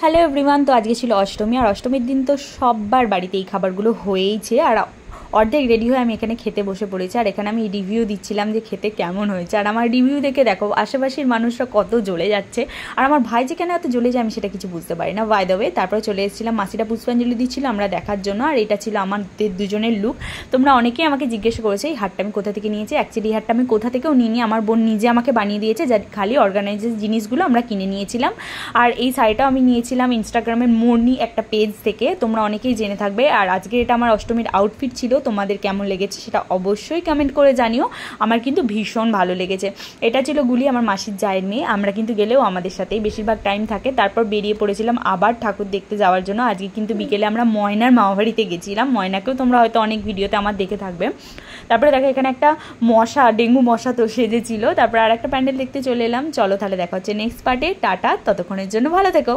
Hello everyone. তো আজকে ছিল অষ্টমী, আর অষ্টমীর দিন তো সবার বাড়িতে এই খাবারগুলো হয়েইছে। আর অর্ধেক রেডি হয়ে আমি এখানে খেতে বসে পড়েছি। আর এখানে আমি রিভিউ দিচ্ছিলাম যে খেতে কেমন হয়েছে। আর আমার রিভিউ দেখে দেখো আশেপাশের মানুষরা কত জ্বলে যাচ্ছে। আর আমার ভাই যে কেন এত জ্বলে যায় আমি সেটা কিছু বুঝতে পারি না। বাই দ্য ওয়ে, তারপরে চলে এসেছিলাম, মাসিটা পুষ্পাঞ্জলি দিচ্ছিল আমরা দেখার জন্য। আর এটা ছিল আমাদের দুজনের লুক। তোমরা অনেকেই আমাকে জিজ্ঞেস করেছে এই হারটা আমি কোথা থেকে নিয়েছি। অ্যাকচুয়ালি এই হারটা আমি কোথা থেকেও নিইনি, আমার বোন নিজে আমাকে বানিয়ে দিয়েছে, যা খালি অর্গানাইজার জিনিসগুলো আমরা কিনে নিয়েছিলাম। আর এই শাড়িটাও আমি নিয়েছিলাম ইনস্টাগ্রামের মোরনি একটা পেজ থেকে, তোমরা অনেকেই জেনে থাকবে। আর আজকে এটা আমার অষ্টমীর আউটফিট ছিল। তোমাদের কেমন লেগেছে সেটা অবশ্যই কমেন্ট করে জানিও। আমার কিন্তু ভীষণ ভালো লেগেছে। এটা ছিল গুলি, আমার মাসির জায়ের মেয়ে। আমরা কিন্তু গেলেও আমাদের সাথেই বেশিরভাগ টাইম থাকে। তারপর বেরিয়ে পড়েছিলাম আবার ঠাকুর দেখতে যাওয়ার জন্য। আজকে কিন্তু বিকেলে আমরা ময়নার মামাবাড়িতে গেছিলাম। ময়নাকেও তোমরা হয়তো অনেক ভিডিওতে আমার দেখে থাকবে। তারপরে দেখো এখানে একটা মশা, ডেঙ্গু মশা তো সেজেছিল। তারপর আর একটা প্যান্ডেল দেখতে চলে এলাম। চলো তাহলে দেখা হচ্ছে নেক্সট পার্টে। টাটা, ততক্ষণের জন্য ভালো থেকো।